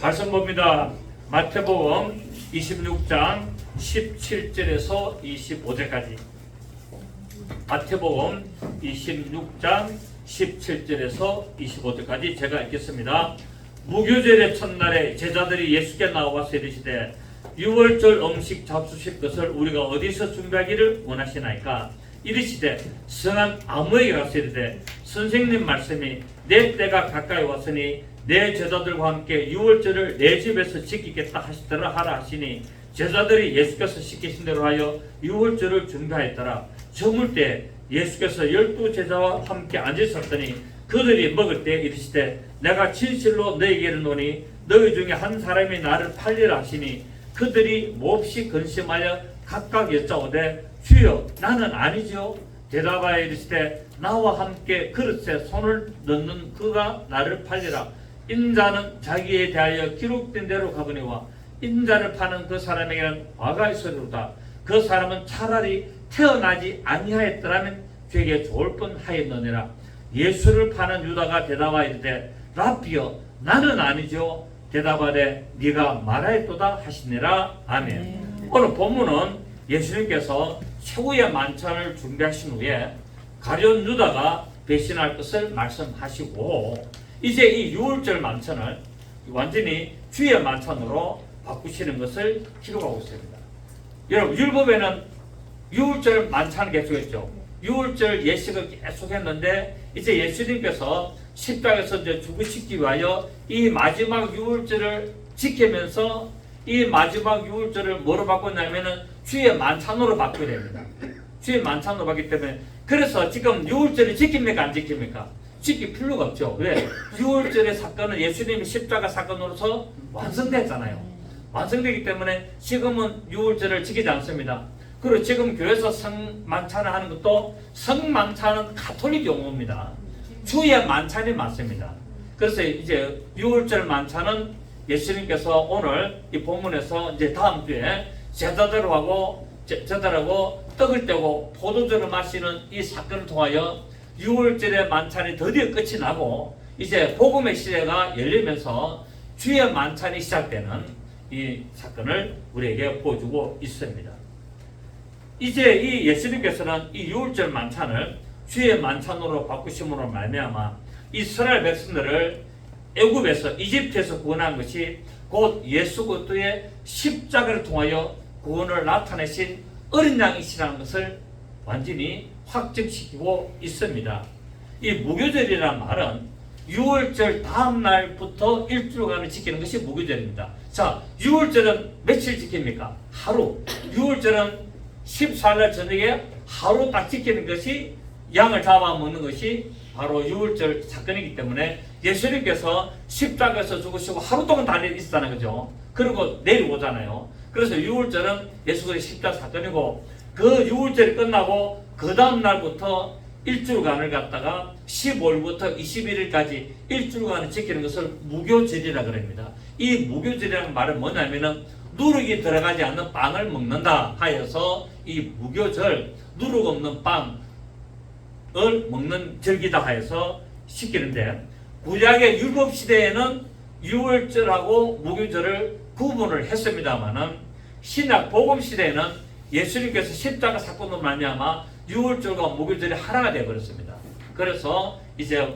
말씀 봅니다. 마태복음 26장 17절에서 25절까지. 마태복음 26장 17절에서 25절까지 제가 읽겠습니다. 무교절의 첫날에 제자들이 예수께 나와서 이르시되 유월절 음식 잡수실 것을 우리가 어디서 준비하기를 원하시나이까? 이르시되 성한 아무에게 가서 이르되 선생님 말씀이 내 때가 가까이 왔으니 내 제자들과 함께 유월절을 내 집에서 지키겠다 하시더라 하라 하시니 제자들이 예수께서 시키신 대로 하여 유월절을 준비하였더라. 저물 때 예수께서 12 제자와 함께 앉으셨더니 그들이 먹을 때 이르시되 내가 진실로 너희에게 이르노니 너희 중에 한 사람이 나를 팔리라 하시니 그들이 몹시 근심하여 각각 여짜오되 주여 나는 아니지요. 대답하여 이르시되 나와 함께 그릇에 손을 넣는 그가 나를 팔리라. 인자는 자기에 대하여 기록된 대로 가거니와 인자를 파는 그 사람에게는 화가 있으리로다. 그 사람은 차라리 태어나지 아니하였더라면 되게 좋을 뻔하였느니라. 예수를 파는 유다가 대답하여 이르되 라피여 나는 아니죠. 대답하되 네가 말하였도다 하시니라. 아멘. 오늘 본문은 예수님께서 최후의 만찬을 준비하신 후에 가룟 유다가 배신할 것을 말씀하시고 이제 이 유월절 만찬을 완전히 주의 만찬으로 바꾸시는 것을 기록하고 있습니다. 여러분 율법에는 유월절 만찬을 계속했죠. 유월절 예식을 계속했는데 이제 예수님께서 십자가에서 이제 죽으시기 위하여 이 마지막 유월절을 지키면서 이 마지막 유월절을 뭐로 바꿨냐면은 주의 만찬으로 바꾸게 됩니다. 주의 만찬으로 바뀌기 때문에 그래서 지금 유월절을 지킵니까 안 지킵니까? 지킬 필요가 없죠. 왜? 유월절의 사건은 예수님의 십자가 사건으로서 완성됐잖아요. 완성되기 때문에 지금은 유월절을 지키지 않습니다. 그리고 지금 교회에서 성만찬을 하는 것도 성만찬은 가톨릭 용어입니다. 주의 만찬이 맞습니다. 그래서 이제 유월절 만찬은 예수님께서 오늘 이 본문에서 이제 다음 주에 제자들하고 떡을 떼고 포도주를 마시는 이 사건을 통하여 유월절의 만찬이 드디어 끝이 나고 이제 복음의 시대가 열리면서 주의 만찬이 시작되는 이 사건을 우리에게 보여주고 있습니다. 이제 이 예수님께서는 이 유월절 만찬을 주의 만찬으로 바꾸심으로 말미암아 이스라엘 백성들을 애굽에서 이집트에서 구원한 것이 곧 예수 그리스도의 십자가를 통하여 구원을 나타내신 어린 양이시라는 것을 완전히 확증시키고 있습니다. 이 무교절이라는 말은 유월절 다음 날부터 일주일간을 지키는 것이 무교절입니다. 자, 유월절은 며칠 지킵니까? 하루. 유월절은 14일 저녁에 하루 딱 지키는 것이 양을 잡아먹는 것이 바로 유월절 사건이기 때문에 예수님께서 십자가에서 죽으시고 하루 동안 달려 있었다는 거죠. 그리고 내일 오잖아요. 그래서 유월절은 예수 그리스도의 십자가 사건이고 그 유월절이 끝나고 그 다음 날부터 일주일간을 갖다가 15일부터 21일까지 일주일간을 지키는 것을 무교절이라 그럽니다. 이 무교절이라는 말은 뭐냐면은 누룩이 들어가지 않는 빵을 먹는다 하여서 이 무교절, 누룩 없는 빵을 먹는 절기다 하여서 시키는데 구약의 율법 시대에는 유월절하고 무교절을 구분을 했습니다만은 신약 복음 시대에는 예수님께서 십자가 사건으로 말미암아 유월절과 무교절이 하나가 되어 버렸습니다. 그래서 이제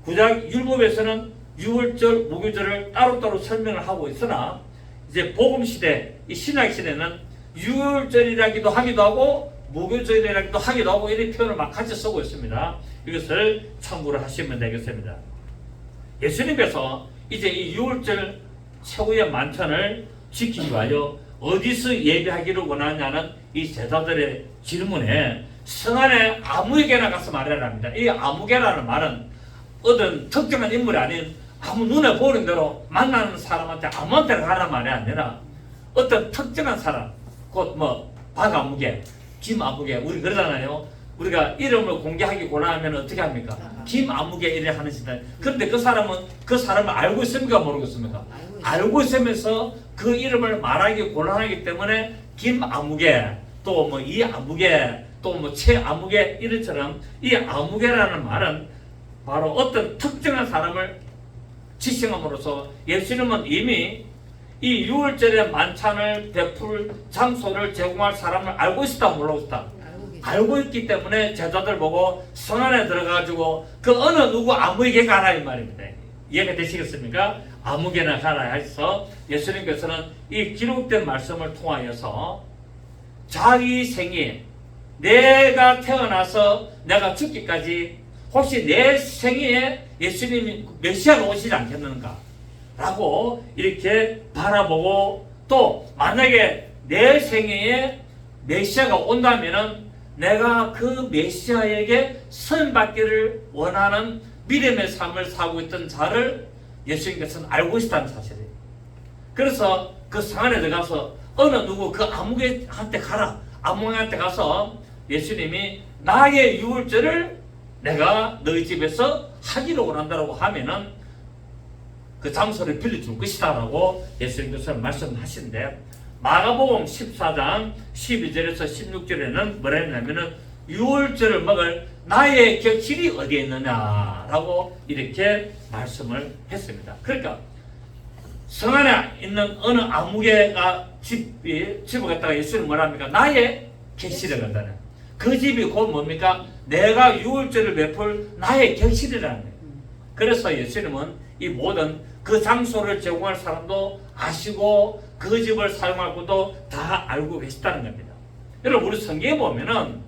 구약 율법에서는 유월절, 무교절을 따로따로 설명을 하고 있으나 이제 복음 시대, 이 신약 시대는 유월절이라기도 하기도 하고 무교절이라기도 하기도 하고 이런 표현을 막 같이 쓰고 있습니다. 이것을 참고를 하시면 되겠습니다. 예수님께서 이제 이 유월절 최후의 만찬을 지키기 위하여 어디서 예배하기를 원하냐는 이 제자들의 질문에 성 안에 아무에게나 가서 말해라 합니다. 이 아무개라는 말은 어떤 특정한 인물이 아닌 아무 눈에 보이는 대로 만나는 사람한테 아무한테나 가란 말이 아니라 어떤 특정한 사람, 곧 뭐 박아무개, 김아무개, 우리 그러잖아요. 우리가 이름을 공개하기 곤란하면 어떻게 합니까? 김아무개 이래 하는 시대. 그런데 그 사람을 알고 있습니까? 모르겠습니까? 알고 있으면서 그 이름을 말하기 곤란하기 때문에 김아무개, 또 뭐 이아무개, 또 뭐 최아무개 이런처럼 이 아무개라는 말은 바로 어떤 특정한 사람을 지칭함으로써 예수님은 이미 이 유월절의 만찬을 베풀 장소를 제공할 사람을 알고 있었다, 모르고 있었다? 알고 있기 때문에 제자들 보고 성 안에 들어가지고 그 어느 누구 아무에게 가라 이 말입니다. 이해가 되시겠습니까? 아무개나 가라 해서 예수님께서는 이 기록된 말씀을 통하여서 자기 생에 내가 태어나서 내가 죽기까지 혹시 내 생에 예수님이 메시아가 오시지 않겠는가 라고 이렇게 바라보고, 또 만약에 내 생애에 메시아가 온다면은 내가 그 메시아에게 선받기를 원하는 믿음의 삶을 살고 있던 자를 예수님께서는 알고 있다는 사실이에요. 그래서 그 성 안에 들어가서 어느 누구 그 아무개한테 가라, 아무개한테 가서 예수님이 나의 유월절을 내가 너희 집에서 하기를 원한다고 하면은 그 장소를 빌려줄 것이다 라고 예수님께서 말씀하시는데, 마가복음 14장 12절에서 16절에는 뭐라 했냐면은 유월절을 먹을 나의 격실이 어디에 있느냐라고 이렇게 말씀을 했습니다. 그러니까 성 안에 있는 어느 아무개가 집에 갔다가 예수님 뭐라 합니까? 나의 격실에 간다는, 그 집이 곧 뭡니까? 내가 유월절을 베풀 나의 격실이라는 거예요. 그래서 예수님은 이 모든 그 장소를 제공할 사람도 아시고 그 집을 사용할 것도 다 알고 계시다는 겁니다. 여러분, 우리 성경에 보면은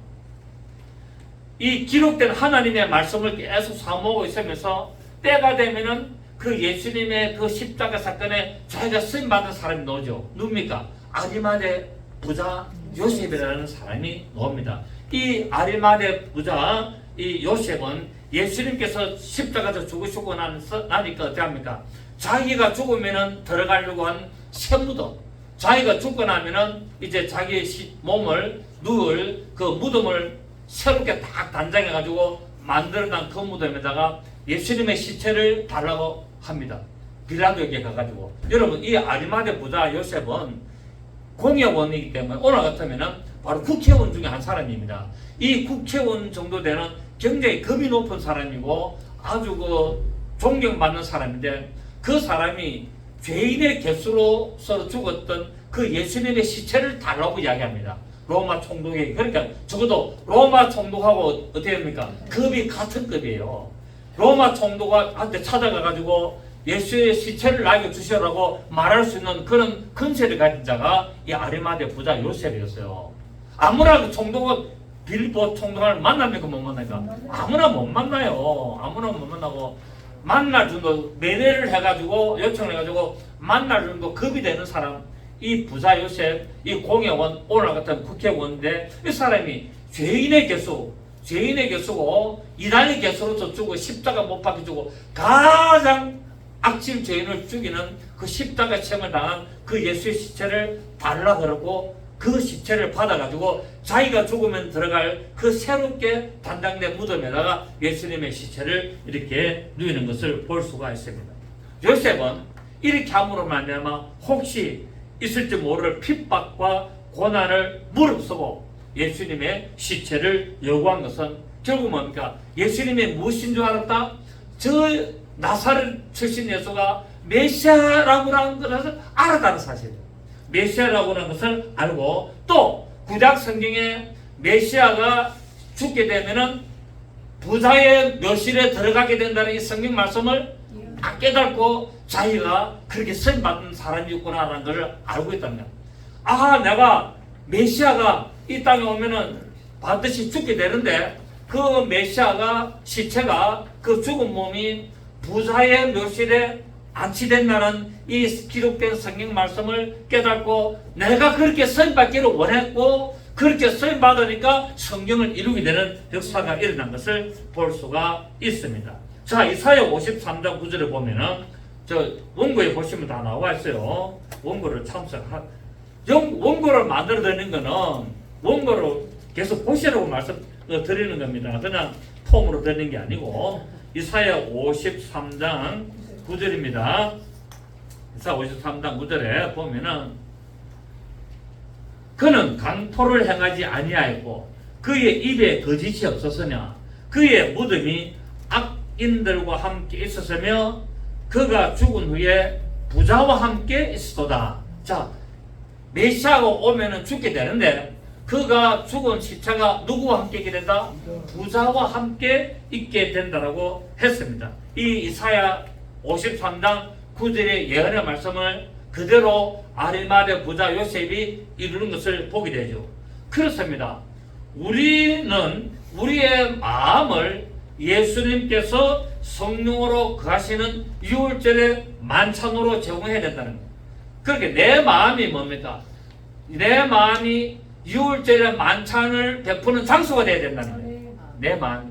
이 기록된 하나님의 말씀을 계속 사모하고 있으면서 때가 되면은 그 예수님의 그 십자가 사건에 자기가 쓰임받은 사람이 나오죠. 누굽니까? 아리마대 부자 요셉이라는 사람이 나옵니다. 이 아리마대 부자 이 요셉은 예수님께서 십자가에서 죽으시고 나니까 어떻게 합니까? 자기가 죽으면은 들어가려고 한 샘무덤, 자기가 죽고 나면은 이제 자기의 몸을 누울 그 무덤을 새롭게 딱 단장해 가지고 만들어낸 그 무덤에다가 예수님의 시체를 달라고 합니다. 빌라도에게 가가지고. 여러분, 이 아리마대 부자 요셉은 공회원이기 때문에 오늘 같으면은 바로 국회의원 중에 한 사람입니다. 이 국회의원 정도 되는 굉장히 급이 높은 사람이고 아주 그 존경받는 사람인데, 그 사람이 죄인의 개수로서 죽었던 그 예수님의 시체를 달라고 이야기합니다. 로마 총독에게. 그러니까 적어도 로마 총독하고 어떻게 됩니까? 급이 같은 급이에요. 로마 총독한테 찾아가가지고 예수의 시체를 나에게 주시라고 말할 수 있는 그런 근세를 가진 자가 이 아리마대 부자 요셉이었어요. 아무나 그 총독은 빌보 총독을 만납니까? 못 만납니까? 아무나 못 만나요. 아무나 못 만나고, 만날 정도 매대를 해가지고 요청을 해가지고 만날 정도 급이 되는 사람, 이 부자 요셉, 이 공회원, 오늘 같은 국회의원인데 이 사람이 죄인의 개수고 이단의 개수로서 죽고 십자가 못 박혀주고 가장 악질 죄인을 죽이는 그 십자가 체험을 당한 그 예수의 시체를 달라 그러고 그 시체를 받아가지고 자기가 죽으면 들어갈 그 새롭게 단장된 무덤에다가 예수님의 시체를 이렇게 누이는 것을 볼 수가 있습니다. 요셉은 이렇게 함으로 말미암아 혹시 있을지 모를 핍박과 고난을 무릅쓰고 예수님의 시체를 요구한 것은 결국 뭡니까? 예수님의 무엇인 줄 알았다? 저 나사렛 출신 예수가 메시아라고 하는 것을 알았다는 사실이에요. 메시아라고 하는 것을 알고, 또 구약 성경에 메시아가 죽게 되면은 부자의 묘실에 들어가게 된다는 이 성경 말씀을 딱 깨닫고 자기가 그렇게 쓰임받는 사람이었구나라는 것을 알고 있다는 거야. 아, 내가 메시아가 이 땅에 오면은 반드시 죽게 되는데 그 메시아가 시체가 그 죽은 몸이 부자의 묘실에 안치된다는 이 기록된 성경 말씀을 깨닫고 내가 그렇게 쓰임받기를 원했고 그렇게 쓰임받으니까 성경을 이루게 되는 역사가 일어난 것을 볼 수가 있습니다. 자, 이사야 53장 9절에 보면은 저 원고에 보시면 다 나와 있어요. 원고를 원고를 만들어 드리는 거는 원고를 계속 보시라고 말씀 드리는 겁니다. 그냥 폼으로 드리는 게 아니고 이사야 53장 9절입니다. 이사야 53장 9절에 보면은 그는 강포를 행하지 아니하였고 그의 입에 거짓이 없었으냐 그의 무덤이 악인들과 함께 있었으며 그가 죽은 후에 부자와 함께 있었도다. 자, 메시아가 오면은 죽게 되는데 그가 죽은 시체가 누구와 함께 있게 된다? 부자와 함께 있게 된다라고 했습니다. 이 이사야 53장 9절의 예언의 말씀을 그대로 아리마대 부자 요셉이 이루는 것을 보게 되죠. 그렇습니다. 우리는 우리의 마음을 예수님께서 성령으로 거하시는 유월절의 만찬으로 제공해야 된다는 거예요. 그렇게 내 마음이 뭡니까? 내 마음이 유월절의 만찬을 베푸는 장소가 되어야 된다는 거예요. 내 마음이.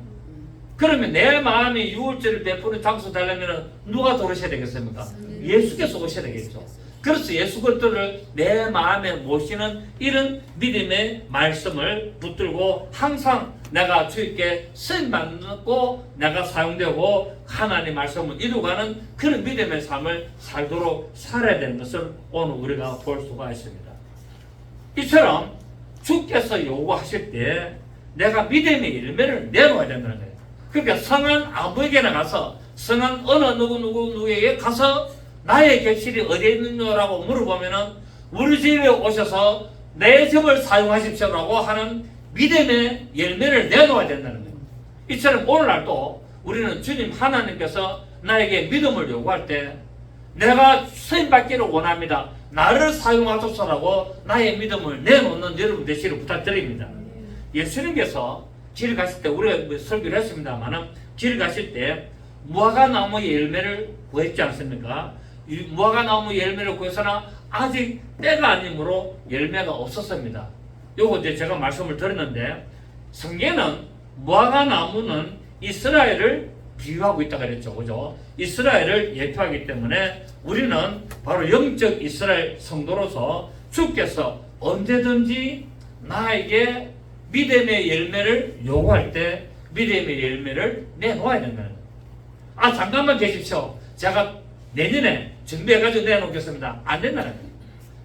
그러면 내 마음이 유월절을 베푸는 장소 되려면 누가 들어오셔야 되겠습니까? 예수께서 오셔야 되겠죠. 그래서 예수 그리스도를 내 마음에 모시는 이런 믿음의 말씀을 붙들고 항상 내가 주님께 쓰임받고 내가 사용되고 하나님의 말씀을 이루가는 그런 믿음의 삶을 살도록 살아야 되는 것을 오늘 우리가 볼 수가 있습니다. 이처럼 주께서 요구하실 때 내가 믿음의 열매를 내놓아야 된다는 거예요. 그러니까 성한 아무에게나 가서 성한 어느 누구에게 가서 나의 객실이 어디에 있느냐라고 물어보면은 우리 집에 오셔서 내 집을 사용하십시오라고 하는 믿음의 열매를 내놓아야 된다는 거예요. 이처럼 오늘날도 우리는 주님 하나님께서 나에게 믿음을 요구할 때 내가 쓰임받기를 원합니다. 나를 사용하소서라고 나의 믿음을 내놓는 여러분 되시기를 부탁드립니다. 예수님께서 길 가실 때 우리가 설교를 했습니다만 길 가실 때 무화과나무의 열매를 구했지 않습니까? 무화과나무 열매를 구해서나 아직 때가 아니므로 열매가 없었습니다. 요거 이제 제가 말씀을 드렸는데 성경에는 무화과나무는 이스라엘을 비유하고 있다 그랬죠. 그죠? 이스라엘을 예표하기 때문에 우리는 바로 영적 이스라엘 성도로서 주께서 언제든지 나에게 믿음의 열매를 요구할 때 믿음의 열매를 내놓아야 된다는 거예요. 아, 잠깐만 계십시오. 제가 내년에 준비해가지고 내놓겠습니다. 안 된다는 거예요.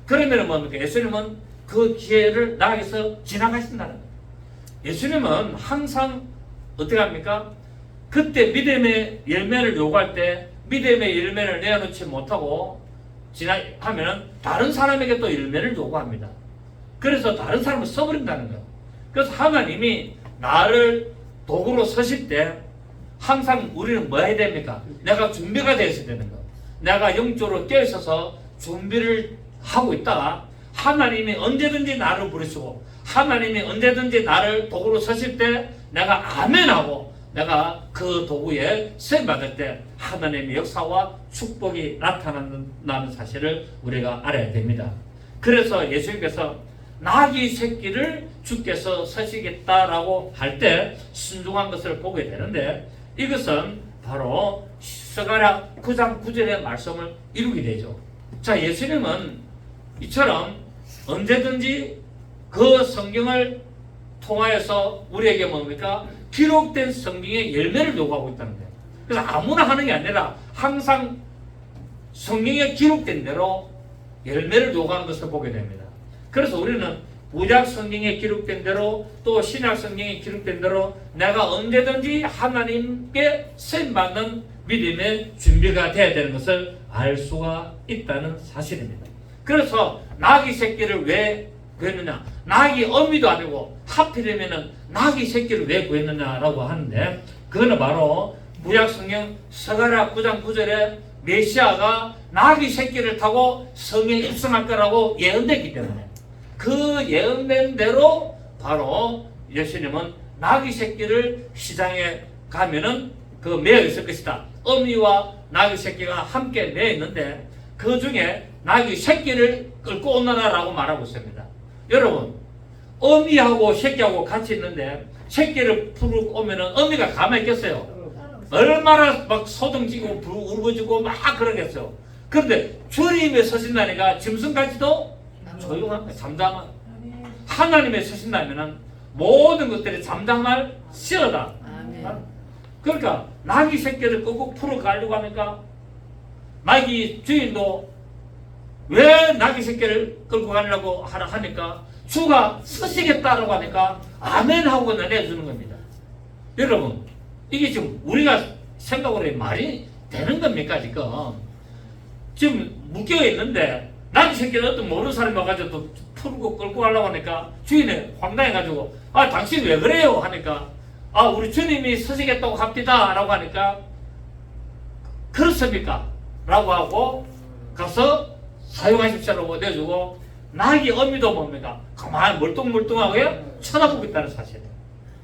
그러면 뭡니까? 예수님은 그 기회를 나에게서 지나가신다는 거예요. 예수님은 항상 어떻게 합니까? 그때 믿음의 열매를 요구할 때 믿음의 열매를 내놓지 못하고 하면 다른 사람에게 또 열매를 요구합니다. 그래서 다른 사람을 써버린다는 거예요. 그래서 하나님이 나를 도구로 서실 때 항상 우리는 뭐 해야 됩니까? 내가 준비가 되어 있어야 되는 거예요. 내가 영적으로 깨어있어서 준비를 하고 있다가 하나님이 언제든지 나를 부르시고 하나님이 언제든지 나를 도구로 서실 때 내가 아멘하고 내가 그 도구에 쓰임받을 때 하나님의 역사와 축복이 나타나는 사실을 우리가 알아야 됩니다. 그래서 예수님께서 나귀 새끼를 주께서 서시겠다라고 할 때 순종한 것을 보게 되는데 이것은 바로 스가랴 9장 9절의 말씀을 이루게 되죠. 자, 예수님은 이처럼 언제든지 그 성경을 통하여서 우리에게 뭡니까? 기록된 성경의 열매를 요구하고 있다는 거예요. 그래서 아무나 하는 게 아니라 항상 성경에 기록된 대로 열매를 요구하는 것을 보게 됩니다. 그래서 우리는 구약 성경에 기록된 대로 또 신약 성경에 기록된 대로 내가 언제든지 하나님께 쓰임받는 믿음의 준비가 되어야 되는 것을 알 수가 있다는 사실입니다. 그래서 나귀 새끼를 왜 구했느냐? 나귀 어미도 아니고 하필이면 나귀 새끼를 왜 구했느냐라고 하는데 그거는 바로 구약 성경 스가랴 9장 9절에 메시아가 나귀 새끼를 타고 성에 입성할 거라고 예언됐기 때문에 그 예언된 대로 바로 예수님은 나귀 새끼를 시장에 가면은 그 매어 있을 것이다. 어미와 나귀 새끼가 함께 매어 있는데 그 중에 나귀 새끼를 끌고 오너라라고 말하고 있습니다. 여러분, 어미하고 새끼하고 같이 있는데 새끼를 풀고 오면은 어미가 가만히 있겠어요? 얼마나 막 소등지고 울부짖고 막 그러겠어요. 그런데 주님의 서신다니까 짐승까지도 조용한 잠잠한 하나님의 서신다면은 모든 것들이 잠잠할 시어다. 그러니까 나귀 새끼를 끄고 풀어가려고 하니까 나귀 주인도 왜 나귀 새끼를 끌고 가려고 하니까 주가 서시겠다라고 하니까 아멘 하고 내주는 겁니다. 여러분, 이게 지금 우리가 생각으로 말이 되는 겁니까 지금? 지금 묶여 있는데 난 새끼는 어떤 모르는 사람이 와가지고 또 풀고 끌고 가려고 하니까 주인이 황당해가지고 아 당신 왜 그래요? 하니까 아 우리 주님이 서시겠다고 합니다 라고 하니까 그렇습니까? 라고 하고 가서 사용하십시오라고 내주고 낙이 의미도 뭡니까? 가만히 멀뚱멀뚱하게 쳐다보고 있다는 사실.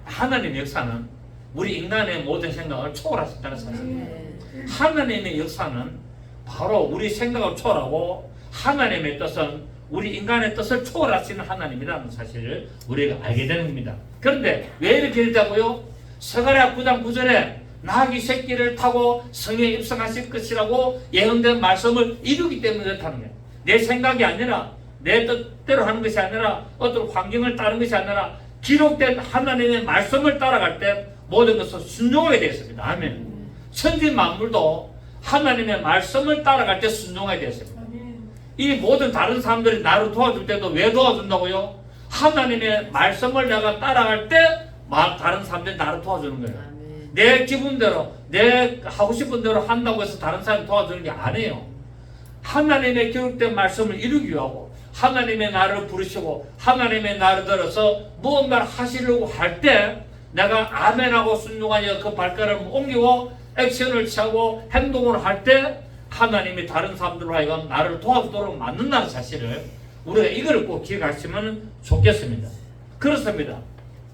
하나님의 역사는 우리 인간의 모든 생각을 초월하셨다는 사실입니다. 하나님의 역사는 바로 우리 생각을 초월하고 하나님의 뜻은 우리 인간의 뜻을 초월하시는 하나님이라는 사실을 우리가 알게 되는 겁니다. 그런데 왜 이렇게 되자고요? 스가랴 9장 9절에 나귀 새끼를 타고 성에 입성하실 것이라고 예언된 말씀을 이루기 때문에 그렇다는 거예요. 내 생각이 아니라 내 뜻대로 하는 것이 아니라 어떤 환경을 따르는 것이 아니라 기록된 하나님의 말씀을 따라갈 때 모든 것을 순종하게 되었습니다. 아멘. 천지 만물도 하나님의 말씀을 따라갈 때 순종하게 되었습니다. 이 모든 다른 사람들이 나를 도와줄 때도 왜 도와준다고요? 하나님의 말씀을 내가 따라갈 때 다른 사람들이 나를 도와주는 거예요. 내 기분대로 내 하고 싶은 대로 한다고 해서 다른 사람이 도와주는 게 아니에요. 하나님의 기록된 말씀을 이루기 위하고 하나님의 나를 부르시고 하나님의 나를 들어서 무언가를 하시려고 할 때 내가 아멘하고 순종하여 그 발걸음을 옮기고 액션을 취하고 행동을 할 때 하나님이 다른 사람들로 하여금 나를 도와주도록 만든다는 사실을 우리가 이걸 꼭 기억하시면 좋겠습니다. 그렇습니다.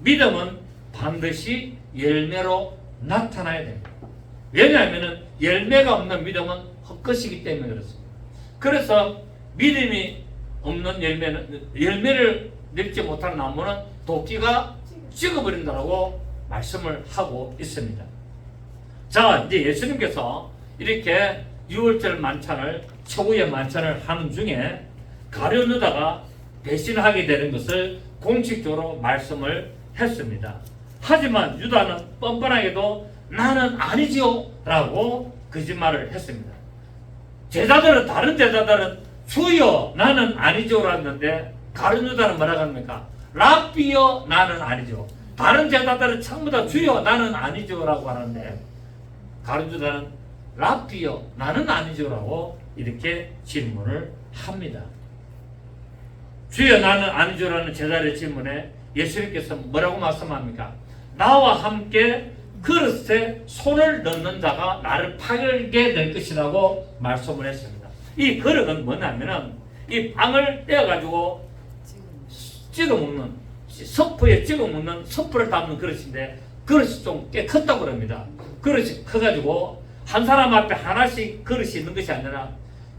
믿음은 반드시 열매로 나타나야 됩니다. 왜냐하면 열매가 없는 믿음은 헛것이기 때문에 그렇습니다. 그래서 믿음이 없는 열매를 맺지 못하는 나무는 도끼가 찍어버린다고 말씀을 하고 있습니다. 자, 이제 예수님께서 이렇게 6월절 만찬을 최후의 만찬을 하는 중에 가룟 유다가 배신하게 되는 것을 공식적으로 말씀을 했습니다. 하지만 유다는 뻔뻔하게도 나는 아니지요 라고 거짓말을 했습니다. 제자들은 다른 제자들은 주여 나는 아니죠 라는데 가룟 유다는 뭐라고 합니까? 랍비여 나는 아니죠. 다른 제자들은 전부 다 주여 나는 아니죠 라고 하는데 가룟 유다는 랍비여 나는 아니죠 라고 이렇게 질문을 합니다. 주여 나는 아니죠 라는 제자의 질문에 예수님께서 뭐라고 말씀합니까? 나와 함께 그릇에 손을 넣는 자가 나를 팔게 될 것이라고 말씀을 했습니다. 이 그릇은 뭐냐면은 이 빵을 떼어가지고 찍어 먹는 서프에 찍어 먹는 서프를 담는 그릇인데 그릇이 좀 꽤 컸다고 합니다. 그릇이 커가지고 한 사람 앞에 하나씩 그릇이 있는 것이 아니라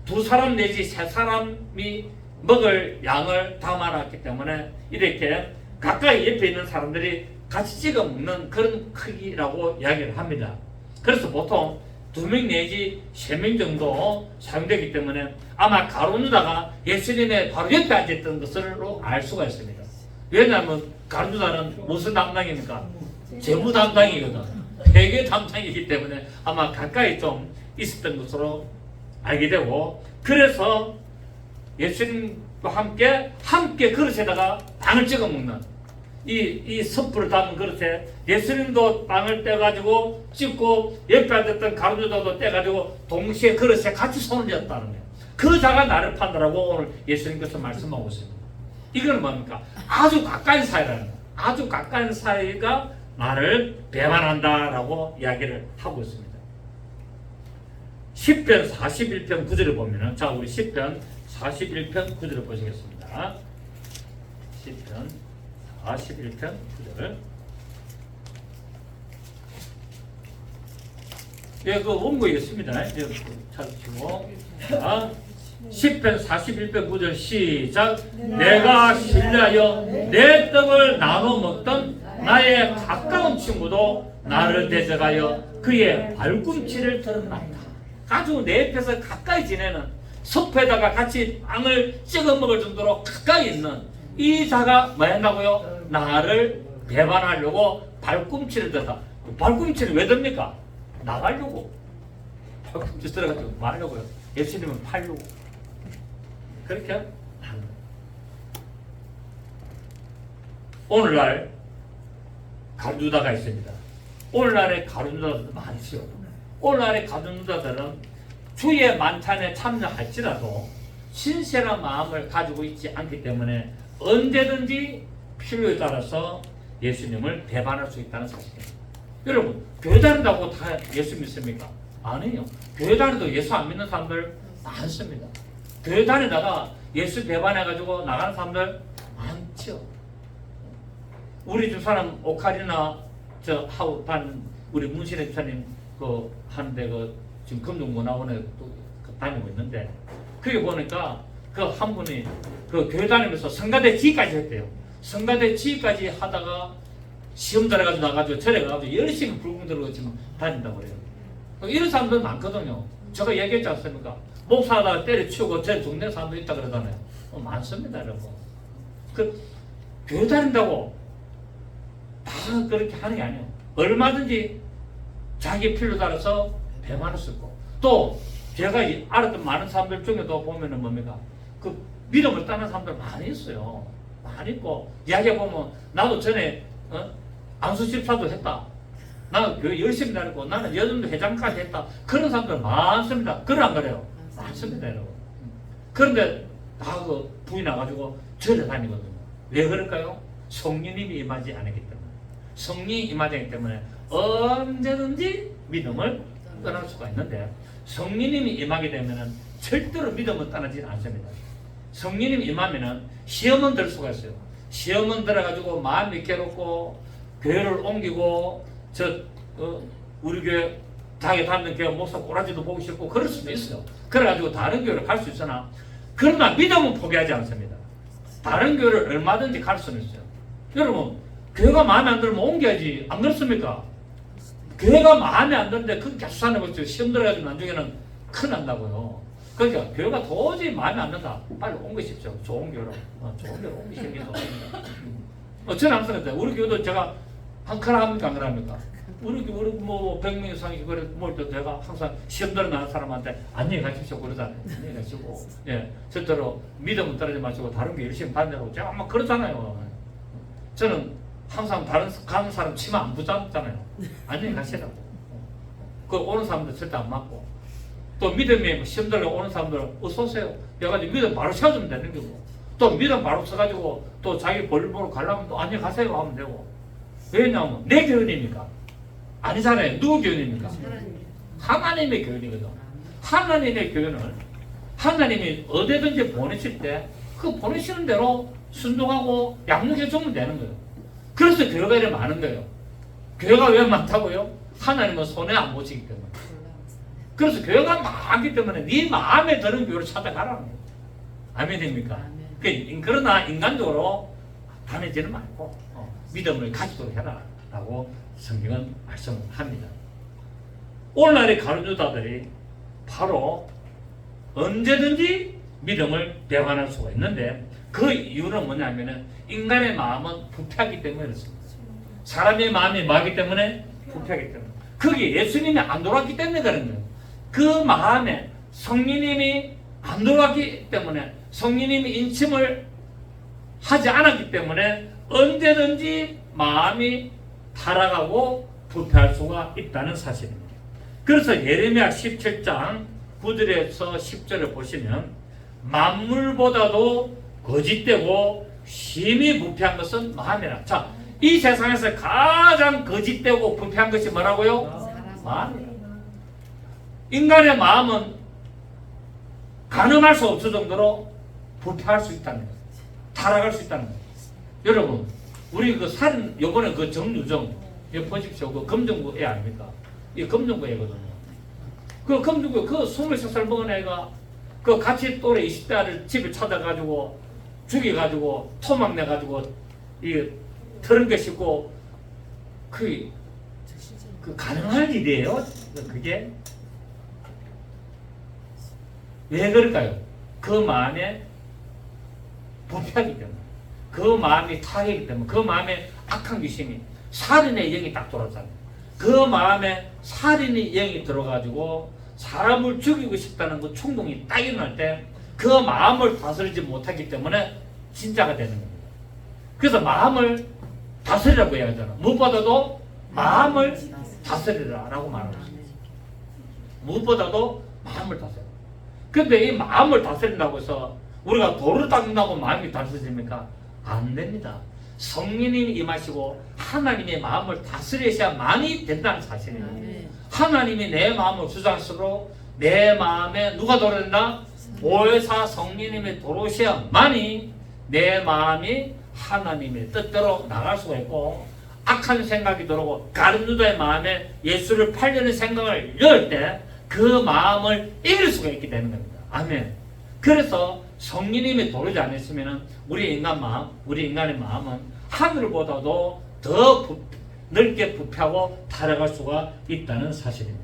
두 사람 내지 세 사람이 먹을 양을 담아놨기 때문에 이렇게 가까이 옆에 있는 사람들이 같이 찍어 먹는 그런 크기라고 이야기를 합니다. 그래서 보통 2명 내지 3명 정도 사용되기 때문에 아마 가룟 유다가 예수님의 바로 옆에 앉아있던 것으로 알 수가 있습니다. 왜냐하면 가룟 유다는 무슨 담당입니까? 재무 담당이거든. 회계 담당이기 때문에 아마 가까이 좀 있었던 것으로 알게 되고 그래서 예수님과 함께 그릇에다가 빵을 찍어 먹는 이 숯불을 담은 그릇에 예수님도 빵을 떼가지고 찍고 옆에 앉았던 가룟 유다도 떼가지고 동시에 그릇에 같이 손을 쥐었다는 거예요. 그 자가 나를 판다라고 오늘 예수님께서 말씀하고 있습니다. 이건 뭡니까? 아주 가까운 사이라는 거예요. 아주 가까운 사이가 나를 배반한다라고 이야기를 하고 있습니다. 10편 41편 9절을 보면은 자 우리 10편 41편 9절을 보시겠습니다. 10편 41편 9절. 예, 그 원고에 있습니다. 찾으시고. 자, 10편 41편 9절 시작. 내가 신뢰하여 내 떡을 나눠 먹던 나의 가까운 친구도 나를 대적하여 그의 발꿈치를 드러났다. 아주 내 옆에서 가까이 지내는 섭에다가 같이 빵을 찍어 먹을 정도로 가까이 있는 이 자가 뭐 했나고요? 나를 배반하려고 발꿈치를 들다. 발꿈치를 왜 듭니까? 나가려고. 발꿈치 들어가지고 뭐 하려고요? 예수님은 팔려고. 그렇게 하는 거예요. 오늘날 가룟 유다가 있습니다. 오늘날에 가룟 유다도 많지요. 오늘날의 가정주자들은 주의 만찬에 참여할지라도 신실한 마음을 가지고 있지 않기 때문에 언제든지 필요에 따라서 예수님을 배반할 수 있다는 사실입니다. 여러분, 교회 다닌다고 다 예수 믿습니까? 아니에요. 교회 다니도 예수 안 믿는 사람들 많습니다. 교회 다니다가 예수 배반해가지고 나가는 사람들 많죠. 우리 집 사람 오카리나 저 하우단 우리 문신의 집사님 그 하는데 그 지금 금융문화원에 또 다니고 있는데 그게 보니까 그 한 분이 그 교회 다니면서 성가대 지휘까지 했대요. 성가대 지휘까지 하다가 시험 잘해가지고 나가지고 절에 가가지고 열심히 불금 들고 지금 다닌다고 그래요. 이런 사람들 많거든요. 제가 얘기했지 않습니까? 목사하다가 때려치우고 제 죽는 사람도 있다 그러잖아요. 많습니다, 여러분. 그 교회 다닌다고 다 그렇게 하는 게 아니에요. 얼마든지 자기 필요 따라서 배반할 수 있고 또 제가 알았던 많은 사람들 중에도 보면은 뭡니까? 그 믿음을 떠난 사람들 많이 있어요. 많이 있고 이야기해보면 나도 전에 안수 집사도 했다. 나는 교회 열심히 다녔고 나는 여전도 회장까지 했다. 그런 사람들 많습니다. 그래 안 그래요? 많습니다, 여러분. 그런데 다 그 부인해가지고 절에 다니거든요. 왜 그럴까요? 성령님이 임하지 않았기 때문에. 성령이 임하지 않기 때문에 언제든지 믿음을 떠날 수가 있는데 성령님이 임하게 되면은 절대로 믿음을 떠나지는 않습니다. 성령님이 임하면은 시험은 들 수가 있어요. 시험은 들어가지고 마음이 괴롭고 교회를 옮기고 우리 교회 자기 다니는 교회 목사 꼬라지도 보기 싫고 그럴 수도 있어요. 그래가지고 다른 교회를 갈 수 있으나 그러나 믿음은 포기하지 않습니다. 다른 교회를 얼마든지 갈 수는 있어요. 여러분 교회가 마음에 안 들면 옮겨야지 안 그렇습니까? 교회가 마음에 안 드는데 그 계속 사는 시험 들어가지고 나중에는 큰일 난다고요. 그러니까 교회가 도저히 마음에 안 든다. 빨리 옮기십시오. 좋은 교회로. 좋은 교회로 옮기시는 게 좋습니다. 저는 항상 그랬어요. 우리 교회도 제가 한 그라 합니까 안 그럽니까? 우리 뭐 100명 이상이 그래 모일 때 제가 항상 시험 들어나는 사람한테 안녕히 가십시오 그러잖아요. 안녕히 가시고 예 절대로 믿음은 떨어지지 마시고 다른 게 열심히 다니라고 제가 막 그러잖아요. 저는 항상 다른 가는 사람 치마 안 붙잡잖아요. 안녕히 가시라고. 그 오는 사람들 절대 안 맞고 또 믿음에 시험 들어 오는 사람들 어서 오세요. 해가지고 믿음 바로 세워주면 되는 거고 또 믿음 바로 써가지고 또 자기 볼일 보러 가려면 또 안녕히 가세요 하면 되고 왜냐하면 내 교훈이니까 아니잖아요. 누구 교훈입니까? 하나님의 교훈이거든. 하나님의 교훈을 하나님이 어디든지 보내실 때 그 보내시는 대로 순종하고 양육해 주면 되는 거예요. 그래서 교회가 이렇게 많은 거예요. 교회가 왜 많다고요? 하나님은 손에 안 보시기 때문에. 그래서 교회가 많기 때문에 네 마음에 드는 교회를 찾아가라는 거예요. 아멘입니까? 그러나 인간적으로 다니지는 말고 믿음을 가지도록 해라 라고 성경은 말씀합니다. 오늘날의 가르쳐자들이 바로 언제든지 믿음을 배반할 수가 있는데 그 이유는 뭐냐면은 인간의 마음은 부패하기 때문에 그렇습니다. 사람의 마음이 뭐하기 때문에? 부패하기 때문에. 그게 예수님이 안 돌아왔기 때문에 그런 거예요. 그 마음에 성령님이 안 돌아왔기 때문에 성령님이 인침을 하지 않았기 때문에 언제든지 마음이 타락하고 부패할 수가 있다는 사실입니다. 그래서 예레미야 17장 9절에서 10절을 보시면 만물보다도 거짓되고 심히 부패한 것은 마음이라. 자, 이 세상에서 가장 거짓되고 부패한 것이 뭐라고요? 마음이라. 인간의 마음은 가늠할 수 없을 정도로 부패할 수 있다는 거예요. 타락할 수 있다는 거예요. 여러분, 우리 그 살인, 요번에 그 정유정, 이거 보십시오. 그 금정구 애 아닙니까? 이 금정구 애거든요. 그 금정구, 그 23살 먹은 애가 그 같이 또래 20대를 집에 찾아가지고 죽여가지고 토막 내가지고 이 트렁크에 싣고 그 가능한 일이에요? 그게? 왜 그럴까요? 그 마음에 부패하기 때문에 그 마음이 타락이기 때문에 그 마음에 악한 귀신이 살인의 영이 딱 돌았잖아요. 그 마음에 살인의 영이 들어가지고 사람을 죽이고 싶다는 그 충동이 딱 일어날 때 그 마음을 다스리지 못하기 때문에 진짜가 되는 겁니다. 그래서 마음을 다스리라고 해야 하잖아. 무엇보다도 마음을 다스리라 라고 말하고 있습니다. 무엇보다도 마음을 다스려. 근데 이 마음을 다스린다고 해서 우리가 돌을 닦는다고 마음이 다스려집니까? 안 됩니다. 성령님이 임하시고 하나님의 마음을 다스리셔야만이 된다는 사실이에요. 하나님이 내 마음을 주장스러워 내 마음에 누가 들어온다? 보혜사 성령님이 들어오셔야만이 내 마음이 하나님의 뜻대로 나갈 수가 있고, 악한 생각이 들어오고 가룟유다의 마음에 예수를 팔려는 생각을 열 때 그 마음을 이길 수가 있게 되는 겁니다. 아멘. 그래서 성령님이 들어오지 않았으면 우리 인간 마음, 우리 인간의 마음은 하늘보다도 더 넓게 부패하고 타락할 수가 있다는 사실입니다.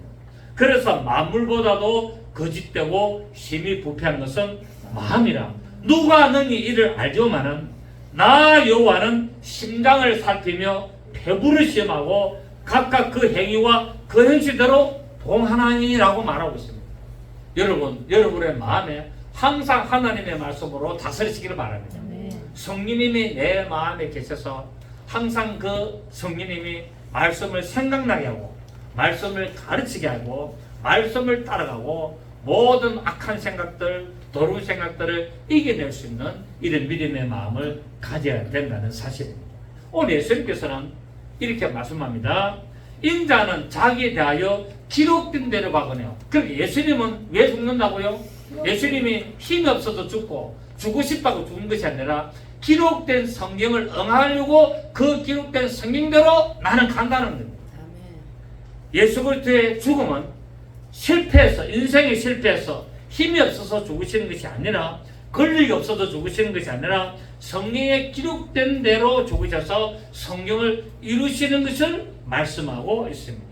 그래서 만물보다도 거짓되고 힘이 부패한 것은 마음이라. 누가 너니 이를 알지만은 나 여호와는 심장을 살피며 배부를 시험하고 각각 그 행위와 그 행실대로 봉하나니라고 말하고 있습니다. 여러분, 여러분의 마음에 항상 하나님의 말씀으로 다스리시기를 바랍니다. 성령님이 내 마음에 계셔서 항상 그 성령님이 말씀을 생각나게 하고 말씀을 가르치게 하고 말씀을 따라가고 모든 악한 생각들, 더러운 생각들을 이겨낼 수 있는 이런 믿음의 마음을 가져야 된다는 사실입니다. 오늘 예수님께서는 이렇게 말씀합니다. 인자는 자기에 대하여 기록된 대로 가거네요. 그럼 예수님은 왜 죽는다고요? 예수님이 힘이 없어서 죽고 죽고 싶다고 죽은 것이 아니라 기록된 성경을 응하려고 그 기록된 성경대로 나는 간다는 겁니다. 예수 그리스도의 죽음은 실패해서, 인생이 실패해서 힘이 없어서 죽으시는 것이 아니라, 권력이 없어서 죽으시는 것이 아니라 성경에 기록된 대로 죽으셔서 성경을 이루시는 것을 말씀하고 있습니다.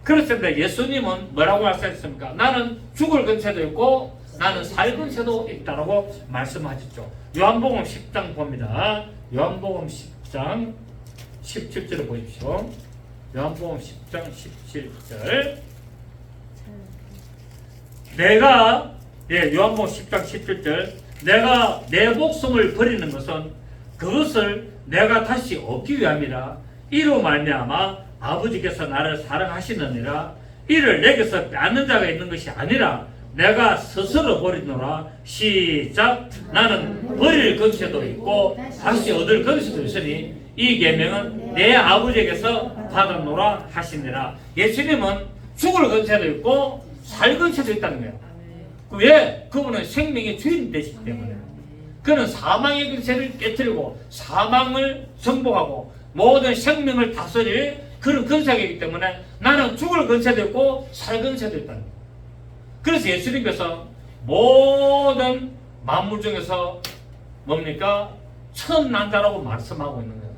그렇습니다. 예수님은 뭐라고 말씀하셨습니까? 나는 죽을 근세도 있고 나는 살 근세도 있다라고 말씀하셨죠. 요한복음 10장 봅니다. 요한복음 10장 17절을 보십시오. 요한복음 10장 17절. 요한복음 10장 17절. 내가 내 목숨을 버리는 것은 그것을 내가 다시 얻기 위함이라. 이로 말미암아 아버지께서 나를 사랑하시느니라. 이를 내게서 빼앗는 자가 있는 것이 아니라 내가 스스로 버리노라. 시작. 나는 버릴 근세도 있고 다시 얻을 근세도 있으니 이 계명은 내 아버지에게서 받았노라 하시니라. 예수님은 죽을 근세도 있고 살 근세도 있다는 거예요. 왜? 그분은 생명의 주인 되시기 때문에. 그는 사망의 근세를 깨뜨리고 사망을 정복하고 모든 생명을 다스릴 그런 근세이기 때문에 나는 죽을 근세도 있고 살 근세도 있다는 거예요. 그래서 예수님께서 모든 만물 중에서 뭡니까? 천난자라고 말씀하고 있는 거예요.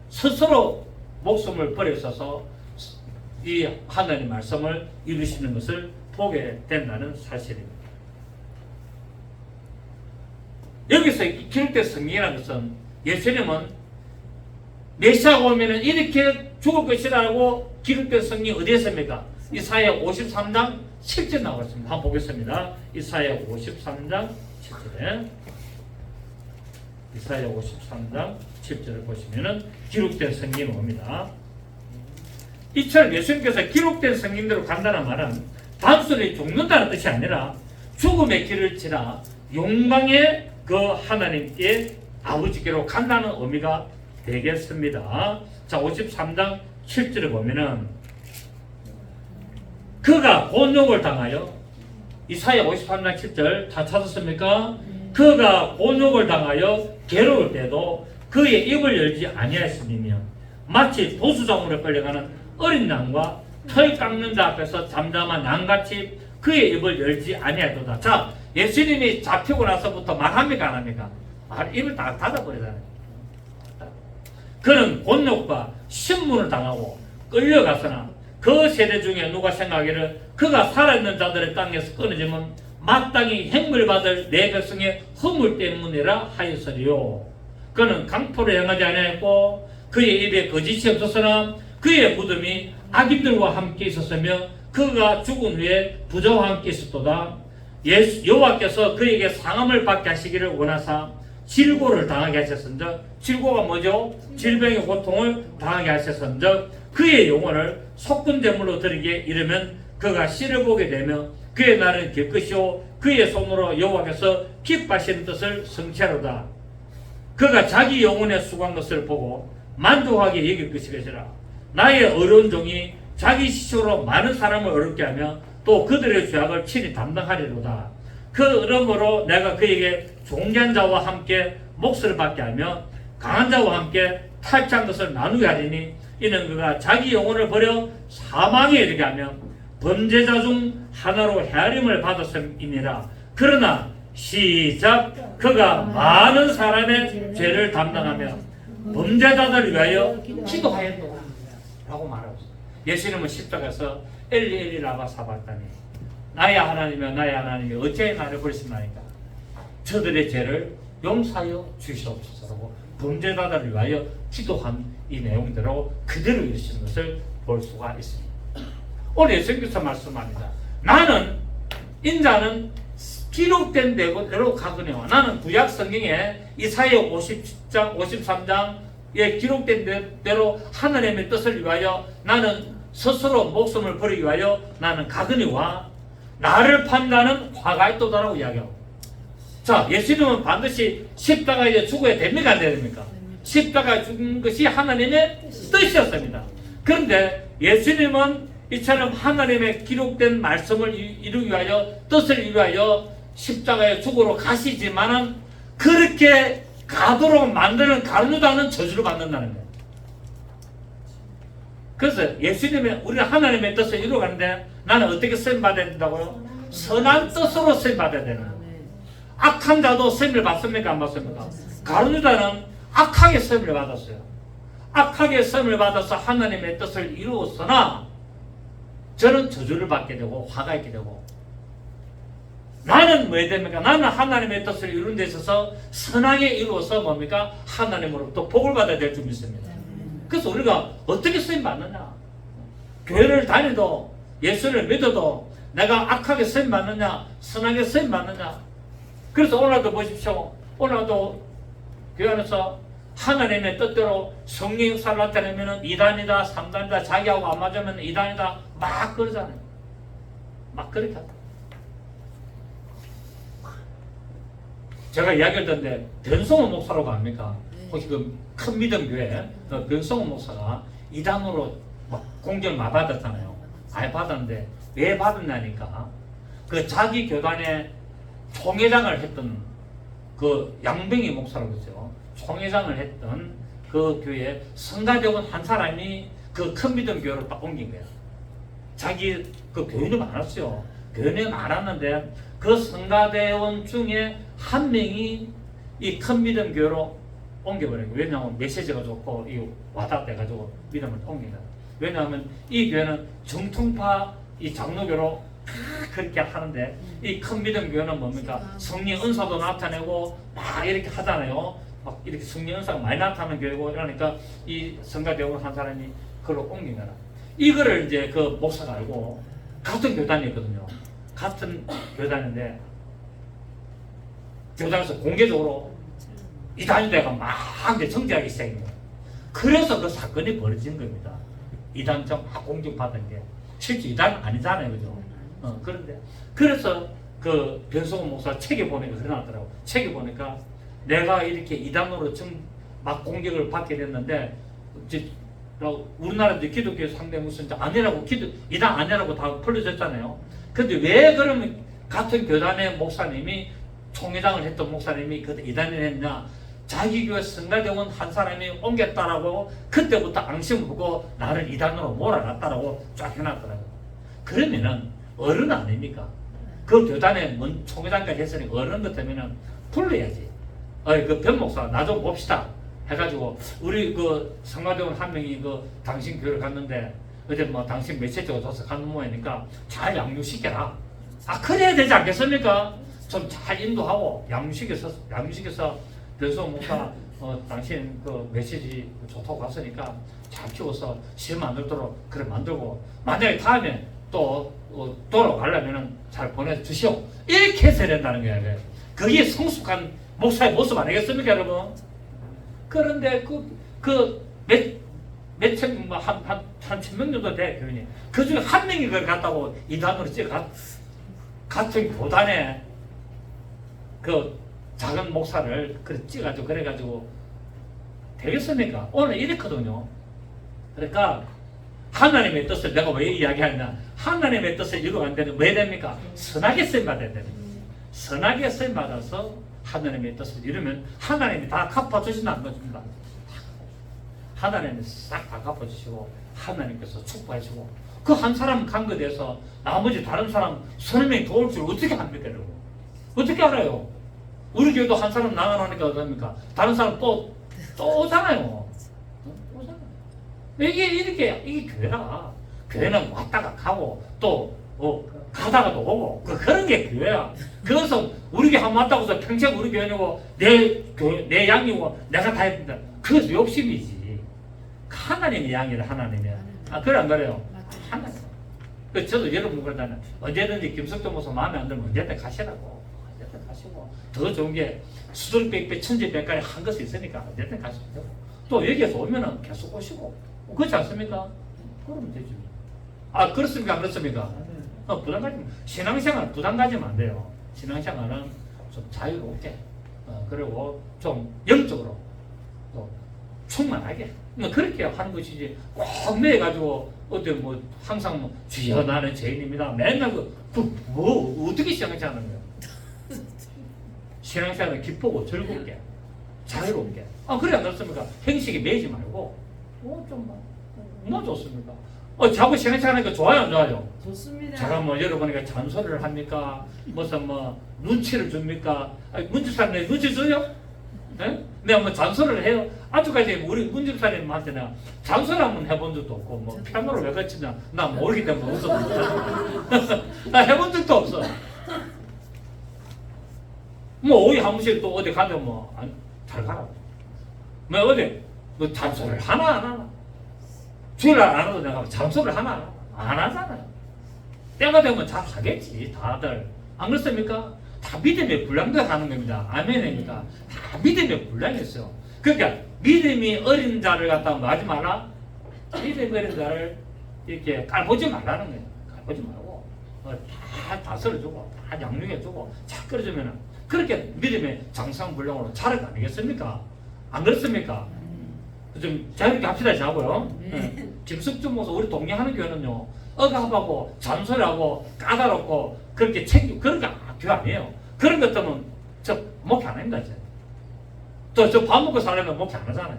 스스로 목숨을 버리셔서 이 하나님의 말씀을 이루시는 것을 보게 된다는 사실입니다. 여기서 기록된 성경이라는 것은 예수님은 메시아가 오면은 이렇게 죽을 것이라고 기록된 성경이 어디에 있습니까? 이사야 53장 7절 나와 있습니다. 한번 보겠습니다. 이사야 53장 7절에 이사야 53장 7절을 보시면은 기록된 성경이 옵니다. 이처럼 예수님께서 기록된 성경대로 간다는 말은 단순히 죽는다는 뜻이 아니라 죽음의 길을 지나 영광의 그 하나님께 아버지께로 간다는 의미가 되겠습니다. 자, 53장 7절을 보면은 그가 곤욕을 당하여, 이사야 53장 7절 다 찾았습니까? 그가 곤욕을 당하여 괴로울 때도 그의 입을 열지 아니하였으며 마치 보수장으로 끌려가는 어린 양과 털 깎는 자 앞에서 잠잠한 양같이 그의 입을 열지 아니하였도다. 자, 예수님이 잡히고 나서부터 말합니까 안 합니까? 입을 다 닫아버리잖아요. 그는 곤욕과 신문을 당하고 끌려갔으나 그 세대 중에 누가 생각하기를 그가 살아있는 자들의 땅에서 끊어지면 마땅히 행을 받을 내 백성의 허물 때문이라 하였으리요. 그는 강포를 행하지 아니하였고 그의 입에 거짓이 없었으나 그의 무덤이 악인들과 함께 있었으며 그가 죽은 후에 부자와 함께 있었도다. 여호와께서 그에게 상함을 받게 하시기를 원하사 질고를 당하게 하셨은즉, 질고가 뭐죠? 질병의 고통을 당하게 하셨은즉 그의 영혼을 속군 제물로 드리게 이르면 그가 씨를 보게 되면 그의 날은 길 것이요 그의 손으로 여호와께서 기뻐하시는 뜻을 성취하로다. 그가 자기 영혼에 수고한 것을 보고 만족하게 여길 것이라. 나의 어려운 종이 자기 시초로 많은 사람을 어렵게 하며 또 그들의 죄악을 친히 담당하리로다. 그러므로 내가 그에게 종견 자와 함께 몫을 받게 하며 강한 자와 함께 탈취한 것을 나누게 하리니 이는 그가 자기 영혼을 버려 사망에 이르게 하며 범죄자 중 하나로 헤아림을 받았음이니라. 그러나 시작 그가 많은 사람의 죄를 담당하며 범죄자들을 위하여 기도하였노라 라고 말하고 있어요. 예수님은 십자가에서 엘리 엘리 라마 사박다니 나의 하나님이여 나의 하나님이여 어찌하여 나를 버리시나이까. 저들의 죄를 용서하여 주시옵소서라고 범죄자들을 위하여 기도한 이 내용대로 그대로 이루시는 것을 볼 수가 있습니다. 오늘 예수님께서 말씀합니다. 나는 인자는 기록된 대로 가거니와. 나는 구약 성경에 이사야 57장 53장에 기록된 대로 하나님의 뜻을 위하여 나는 스스로 목숨을 버리기 위하여 나는 가거니와 나를 판단은 화가 있도다라고 이야기하고. 자, 예수님은 반드시 십자가에 죽어야 됩니까? 안 됩니까? 십자가에 죽은 것이 하나님의 뜻이었습니다. 그런데 예수님은 이처럼 하나님의 기록된 말씀을 이루기 위하여 뜻을 이루하여 십자가에 죽으러 가시지만은 그렇게 가도록 만드는 가룟유다는 저주를 받는다는 거예요. 그래서 예수님의 우리는 하나님의 뜻을 이루어가는데 나는 어떻게 쓰임 받아야 된다고요? 선한 뜻으로 쓰임 받아야 되는 거예요. 악한 자도 쓰임을 받습니까? 안 받습니까? 가룟유다는 악하게 쓰임을 받았어요. 악하게 쓰임을 받아서 하나님의 뜻을 이루었으나 저는 저주를 받게 되고 화가 있게 되고, 나는 왜 됩니까? 나는 하나님의 뜻을 이루는 데 있어서 선하게 이루어서 뭡니까? 하나님으로부터 복을 받아야 될 줄 믿습니다. 그래서 우리가 어떻게 쓰임 받느냐? 교회를 다니도 예수를 믿어도 내가 악하게 쓰임 받느냐? 선하게 쓰임 받느냐? 그래서 오늘도 보십시오. 오늘도 교회 안에서 하나님의 뜻대로 성령 역사를 나타내면 2단이다 3단이다 자기하고 안 맞으면 2단이다 막 그러잖아요. 막 그렇게 한다. 제가 이야기를 듣는데 변성호 목사라고 압니까? 혹시 그 큰 믿음 교회 변성호 목사가 2단으로 막 공격을 많이 받았잖아요. 많이 받았는데 왜 받았냐니까 그 자기 교단의 총회장을 했던 그 양병희 목사라고 했어요. 총회장을 했던 그 교회에 성가대원 한 사람이 그 큰 믿음 교회로 딱 옮긴 거예요. 자기 그 교인이 많았어요. 교인이 많았는데 그 성가대원 중에 한 명이 이 큰 믿음 교회로 옮겨버린 거예요. 왜냐하면 메시지가 좋고 이 와닿아가지고 믿음을 옮긴 거예요. 왜냐하면 이 교회는 정통파 이 장로교로 그렇게 하는데 이 큰 믿음 교회는 뭡니까? 성령 은사도 나타내고 막 이렇게 하잖아요. 막 이렇게 성령 은사가 많이 나타나는 교회고 이러니까 이 성가대원 한 사람이 그걸로 옮긴 거라. 이거를 이제 그 목사가 알고 같은 교단이거든요. 같은 교단인데 교단에서 공개적으로 이단대가 막 이제 정지하기 시작한 거예요. 그래서 그 사건이 벌어진 겁니다. 이단장 막 공격받은 게 실제 이단 아니잖아요, 그죠? 그런데 그래서 그 변성호 목사 책에 보니까 그래 나왔더라고. 책에 보니까 내가 이렇게 이단으로 막 공격을 받게 됐는데 이제 우리나라도 기독교 상대 무슨 아니라고 이단 아니라고 다 풀려졌잖아요. 근데 왜 그러면 같은 교단의 목사님이 총회장을 했던 목사님이 그 이단을 했냐? 자기 교회 성가대원 한 사람이 옮겼다라고 그때부터 앙심을 보고 나를 이단으로 몰아놨다라고 쫙 해놨더라고요. 그러면은 어른 아닙니까? 그 교단에 총회장까지 했으니 어른 같으면은 불러야지. 그 변 목사 나 좀 봅시다 해가지고 우리 그 성가대원 한 명이 그 당신 교회를 갔는데 어제 뭐 당신 메시지가 줘서 가는 모양이니까 잘 양육시켜라. 그래야 되지 않겠습니까? 좀 잘 인도하고 양육시켜서 변성호 목사 당신 그 메시지 좋다고 갔으니까 잘 키워서 시험 만들도록 그래 만들고 만약에 다음에 또 돌아가려면 잘 보내주시오. 이렇게 해서 된다는 거예요. 그게 성숙한 목사의 모습 아니겠습니까, 여러분? 그런데 몇천 뭐한 1,000명 정도 돼 교인이. 그 중에 한 명이 그걸 갔다고 이단으로 찍어 같은 교단에 그 작은 목사를 그 찍어가지고 그래가지고 되겠습니까? 오늘 이랬거든요. 그러니까 하나님의 뜻을 내가 왜 이야기하냐? 하나님의 뜻을 이루어 안 되는 왜 됩니까? 선하게 쓰임 받아야 됩니다. 선하게 쓰임 받아서 하나님의 뜻을 이루면 하나님이 다 갚아주신다는 것입니다. 하나님이 싹 다 갚아주시고 하나님께서 축복하시고 그 한 사람 간 것에 대해서 나머지 다른 사람 30명이 도울 줄 어떻게 합니까? 여러분? 어떻게 알아요? 우리 교회도 한 사람 나가나니까 어떡합니까? 다른 사람 또 오잖아요. 오잖아요. 이게 교회라. 교회는 왔다가 가고 또 가다가도 오고 그런 게 교회야. 그래서 우리 교회 한번 왔다고 해서 평생 우리 교회고 내 양이고 내가 다 해야 된다. 그것도 욕심이지. 하나님의 양이라 하나님이야. 그래 안 그래요? 하나님. 저도 여러분 그러잖아요. 언제든지 김석도 모서 마음에 안 들면 언제든 가시라고. 언제든 가시고 더 좋은 게 수두룩백배 천지백깔이 한 것이 있으니까 언제든 가시고 또 여기에서 오면은 계속 오시고 그렇지 않습니까? 그러면 되지. 그렇습니까? 안 그렇습니까? 부담 가지면 신앙생활 부담 가지면 안 돼요. 신앙생활은 좀 자유롭게 그리고 좀 영적으로 또 충만하게 그렇게 하는 것이지 꼭 매가지고 어디 뭐 항상 뭐 주여 나는 죄인입니다 맨날 뭐 어떻게 신앙생활 하는 거야? 신앙생활은 기쁘고 즐겁게 자유롭게 그래 안 그렇습니까? 행식에 매지 말고 뭐 좋습니까? 자꾸 신앙생활 하니까 좋아요 안 좋아요? 좋습니다. 제가 뭐 여러분에게 잔소리를 합니까? 무슨 뭐 눈치를 줍니까? 문집사님 눈치 줘요? 네? 내가 뭐 잔소리를 해요? 아직까지 우리 문집사님한테는 잔소리 한번 해본 적도 없고 뭐 피아노를 왜 같이냐 나 모르기 때문에 웃어도 못하고 나 해본 적도 없어. 뭐 오이 한 번씩 또 어디 가면 뭐 잘 가라. 뭐 어디 뭐 잔소리를 하나 안 하나? 주일날 안 해도 내가 잔소리를 하나 안 하잖아요. 때가 되면 잘 하겠지 다들. 안 그렇습니까? 다 믿음의 분량대로 하는 겁니다. 아멘입니까? 다 믿음의 분량이었어요. 그러니까 믿음이 어린 자를 갖다가 뭐 하지 마라? 믿음이 어린 자를 이렇게 깔보지 말라는 거예요. 깔보지 말고 다 다스려주고 다 양육해주고 잘 끌어주면 그렇게 믿음의 장상분량으로 자랄 거 아니겠습니까? 안 그렇습니까? 좀 자유롭게 합시다 자고요. 김석준 목사 우리 동행하는 교회는요 억압하고 잔소리하고 까다롭고 그렇게 챙기고 그런 게 교회 아니에요. 그런 것들은 저 목회 안 합니다. 저 밥 먹고 살려면 목회 안 하잖아요.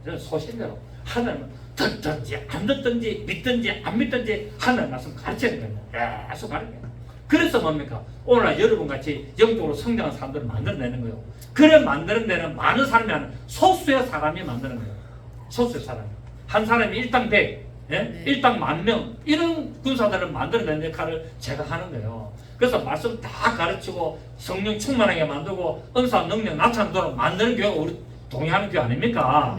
저는 소신대로 하나님은 듣든지 안 듣든지 믿든지 안 믿든지 하나님 말씀 가르치는 거예요. 계속 가르쳐요. 그래서 뭡니까? 오늘날 여러분같이 영적으로 성장한 사람들을 만들어내는 거예요. 그래 만드는 데는 많은 사람이 아니라 소수의 사람이 만드는 거예요. 소수의 사람. 한 사람이 일당 100, 일당 10,000명 이런 군사들을 만들어내는 역할을 제가 하는 거예요. 그래서 말씀 다 가르치고 성령 충만하게 만들고 은사 능력 나타나도록 만드는 교회가 우리 동의하는 교회 아닙니까?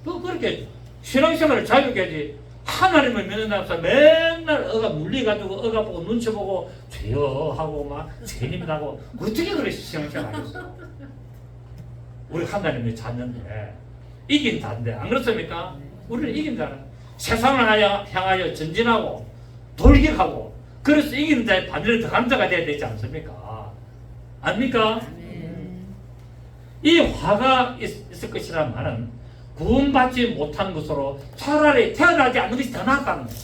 그렇게 신앙생활을 자유롭게 하지. 하나님을 믿는다면서 맨날 물리가지고 보고 눈치 보고 죄여 하고 막 죄님이다 하고 어떻게 그래 신앙생활 하겠어요? 우리 하나님의 자녀인데 이긴 자인데 안 그렇습니까? 우리는 이긴 자는 세상을 향하여 전진하고 돌격하고 그래서 이기는 자의 반열에 들어간 자가 돼야 되지 않습니까? 아닙니까? 이 화가 있을 것이라는 말은 구원받지 못한 것으로 차라리 태어나지 않는 것이 더 낫다는 거예요.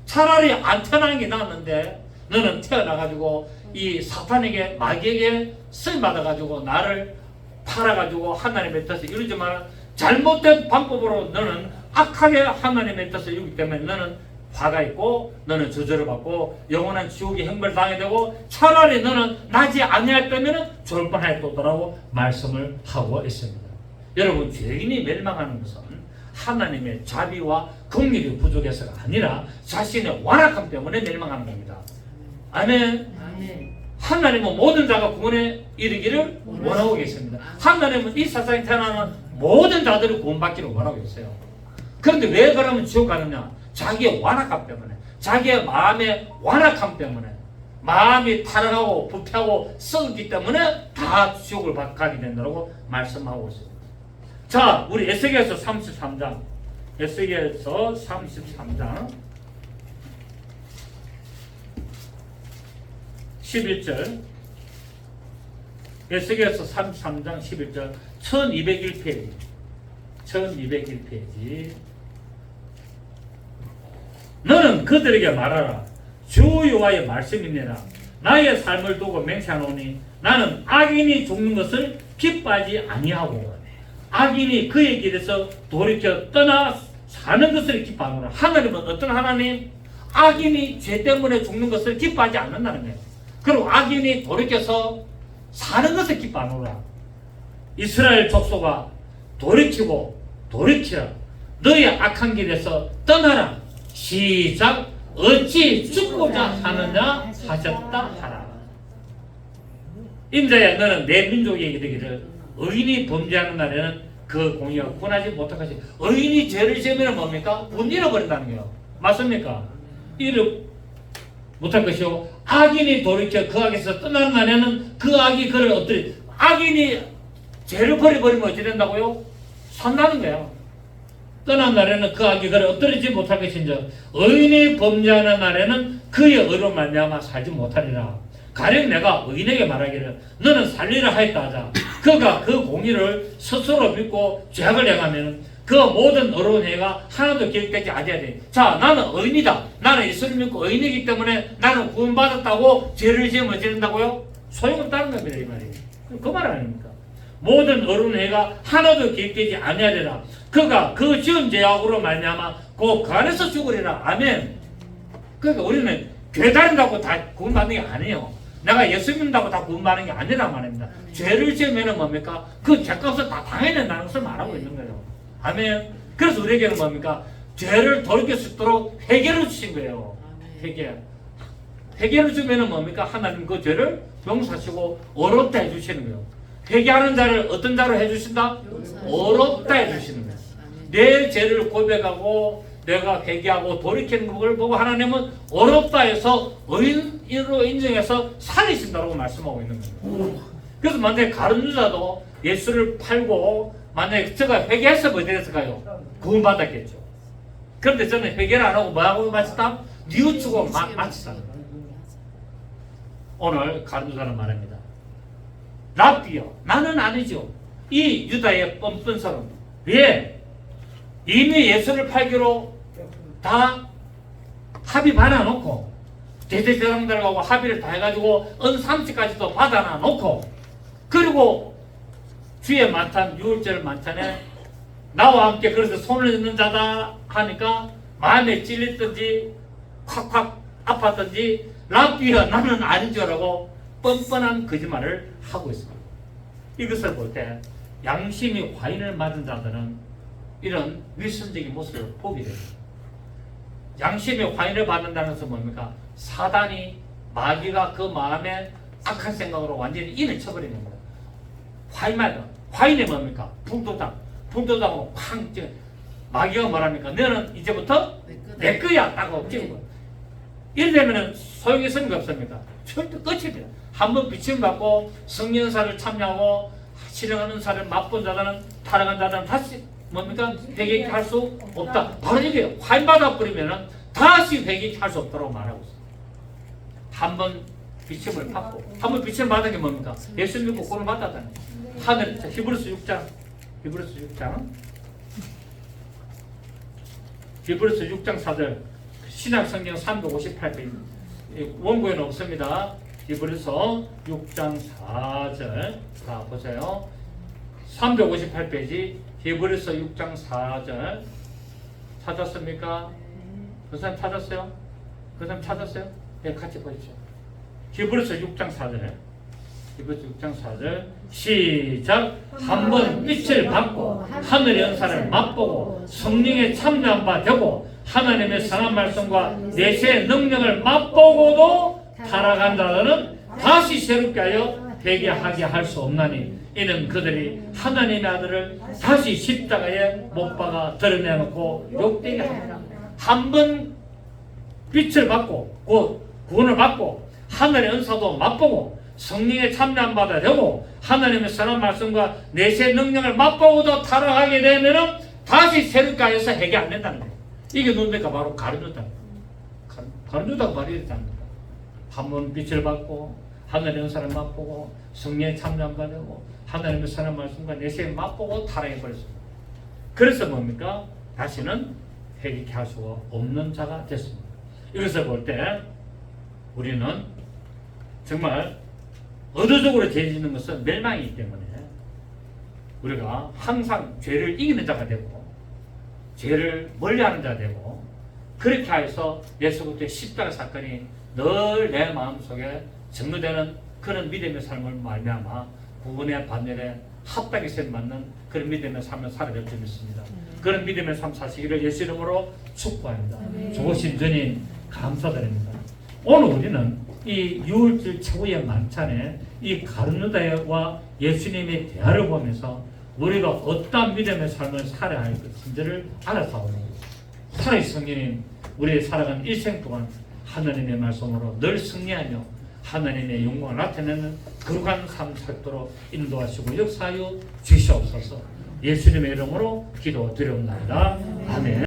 차라리 안 태어나는 게 낫는데 너는 태어나가지고 이 사탄에게 마귀에게 쓰임받아가지고 나를 팔아가지고 하나님의 뜻을 이루지만 잘못된 방법으로 너는 악하게 하나님의 뜻을 이루기 때문에 너는 화가 있고 너는 저주를 받고 영원한 지옥의 형벌을 당하게 되고 차라리 너는 나지 아니할 때면 좋을 뻔하였더라고 말씀을 하고 있습니다. 여러분 죄인이 멸망하는 것은 하나님의 자비와 긍휼이 부족해서가 아니라 자신의 완악함 때문에 멸망하는 겁니다. 아멘. 하나님은 모든 자가 구원에 이르기를 원하고 계십니다. 하나님은 이 세상에 태어나는 모든 자들이 구원받기를 원하고 있어요. 그런데 왜 그러면 지옥 가느냐? 자기의 완악함 때문에, 자기의 마음의 완악함 때문에, 마음이 타락하고 부패하고 썩기 때문에 다 지옥을 가게 된다고 말씀하고 있습니다. 자, 우리 에스겔서 33장 에스겔서 33장 11절, 에스겔서 33장 11절, 1201페이지 1201페이지. 너는 그들에게 말하라. 주 여호와의 말씀이니라. 나의 삶을 두고 맹세하노니 나는 악인이 죽는 것을 기뻐하지 아니하고 악인이 그의 길에서 돌이켜 떠나 사는 것을 기뻐하노라. 하나님은 어떤 하나님? 악인이 죄 때문에 죽는 것을 기뻐하지 않는다는 거예요. 그리고 악인이 돌이켜서 사는 것을 기뻐하노라. 이스라엘 족속아, 돌이키라. 너의 악한 길에서 떠나라. 시작. 어찌 죽고자 하느냐 하셨다 하라. 인자야, 너는 내 민족에게 이르기를 의인이 범죄하는 날에는 그 공의가 구원하지 못할 것이. 의인이 죄를 지으면 뭡니까? 못 잃어버린다는 거예요. 맞습니까? 잃어 못할 것이요, 악인이 돌이켜 그 악에서 떠나는 날에는 그 악이 그를 엎드리. 악인이 죄를 버려버리면 어찌 된다고요? 산다는 거예요. 떠난 날에는 그 악이 그를 엎드리지 못할 것인즉 의인이 범죄하는 날에는 그의 의로 말미암아 살지 못하리라. 가령 내가 의인에게 말하기를 너는 살리라 하였다 하자. 그가 그 공의를 스스로 믿고 죄악을 행하면 그 모든 어려운 해가 하나도 기억되지 아니하리. 자, 나는 의인이다. 나는 예수를 믿고 의인이기 때문에 나는 구원받았다고 죄를 지으면 어찌 된다고요? 소용없다는 겁니다. 이 말이. 그 말 아닙니까? 모든 어려운 해가 하나도 기억되지 아니하리라. 그가 그 지은 죄악으로 말미암아 그 안에서 죽으리라. 아멘. 그러니까 우리는 죄 다른다고 다 구원받는 게 아니에요. 내가 예수 믿는다고 다 구원받는 게 아니란 말입니다. 죄를 지으면 뭡니까? 그 죄값을 다 당해야 된다는 것을 말하고 있는 거예요. 아멘. 그래서 우리에게는 뭡니까? 죄를 돌이킬 수 있도록 회개를 주신 거예요. 회개를 주면은 뭡니까? 하나님 그 죄를 용서하시고 어렵다 해주시는 거예요. 회개하는 자를 어떤 자로 해주신다? 어렵다 해주시는 거예요. 내 죄를 고백하고 내가 회개하고 돌이키는 걸 보고 하나님은 어렵다 해서 의인으로 인정해서 살리신다고 말씀하고 있는 거예요. 그래서 만약에 가룟 유다도 예수를 팔고 만약에 제가 회개했으면 어디 됐을까요? 구원받았겠죠. 그런데 저는 회개를 안 하고 뭐하고 마쳤다? 뉘우치고 마쳤다. 오늘 가룟 유다는 말합니다. 랍비여, 나는 아니죠. 이 유다의 뻔뻔스러움. 왜? 이미 예수를 팔기로 다 합의 받아놓고 대제사장들하고 합의를 다 해가지고 은삼치까지도 받아놔놓고 그리고 주의 만찬, 유월절 만찬에 나와 함께 그래서 손을 얹는 자다 하니까 마음에 찔렸든지 콱콱 아팠든지 랍비여, 나는 아니죠라고 뻔뻔한 거짓말을 하고 있습니다. 이것을 볼 때 양심이 과인을 맞은 자들은 이런 위선적인 모습을 보게 됩니다. 양심의 화인을 받는다는 것은 뭡니까? 사단이, 마귀가 그 마음에 악한 생각으로 완전히 인을 쳐버리는 겁니다. 화인이 뭡니까? 불도장으로 쾅 찍어. 마귀가 뭐랍니까? 너는 이제부터 내 거야 라고 찍은 거예요. 이러면 소용이 있습니까? 없습니까? 절대 끝입니다. 한번 비침 받고 성령사를 참여하고 실행하는 사를 맛본 자들은 타락한 자들은 다시 뭡니까? 회개케 할 수 없다. 바로 이게요. 화인 받아버리면 다시 회개케 할 수 없다고 말하고 있어요. 한번 비침을 받고 한번 비침을 받은 게 뭡니까? 예수 믿고 구원을 받았다는 거예요. 하늘, 히브리서 6장 히브리서 6장 4절 신약성경 358페이지 원고에는 없습니다. 히브리서 6장 4절 자 보세요. 358페이지 히브리서 6장 4절 찾았습니까? 그 사람 찾았어요? 그 사람 찾았어요? 네, 같이 보십시오. 히브리서 6장 4절 히브리서 6장 4절 시작. 한번 빛을 받고 하늘의 은사를 맛보고 성령에 참여한 바 되고 하나님의 선한 말씀과 내세의 능력을 맛보고도 타락한 자들은 다시 새롭게 하여 회개하게 할 수 없나니 이는 그들이 하나님의 아들을 다시 십자가에 못 박아 드러내놓고 욕되게 합니다. 한번 빛을 받고 구원을 받고 하늘의 은사도 맛보고 성령에 참여한 바가 되고 하나님의 선한 말씀과 내세의 능력을 맛보고도 타락하게 되면 다시 새롭게 하여서 해결 안 된다는 거예요. 이게 뭡니까? 바로 가르누다. 가르누다가 말이 이랬답니다. 한번 빛을 받고 하늘의 은사를 맛보고 성령에 참여 안 받고 하나님의 선한 말씀과 내세에 맛보고 타락해 버렸습니다. 그래서 뭡니까? 다시는 회개케 할 수가 없는 자가 됐습니다. 이것을 볼 때 우리는 정말 의도적으로 죄 짓는 것은 멸망이기 때문에 우리가 항상 죄를 이기는 자가 되고 죄를 멀리하는 자가 되고 그렇게 해서 예수 그리스도의 십자가 사건이 늘 내 마음속에 정리되는 그런 믿음의 삶을 말미암아 구원의 반열에 합당히 맞는 그런 믿음의 삶을 살아갈 줄 믿습니다. 그런 믿음의 삶 사시기를 예수 이름으로 축복합니다. 좋으신 주님 감사드립니다. 오늘 우리는 이 6월절 최후의 만찬에 이 가르누다와 예수님의 대화를 보면서 우리가 어떤 믿음의 삶을 살아야 할 것인지를 알아서옵니다. 살아계신 성령님, 우리의 살아간 일생 동안 하나님의 말씀으로 늘 승리하며 하나님의 영광을 나타내는 거룩한 삶 살도록 인도하시고 역사하여 주시옵소서. 예수님의 이름으로 기도드려옵나이다. 아멘.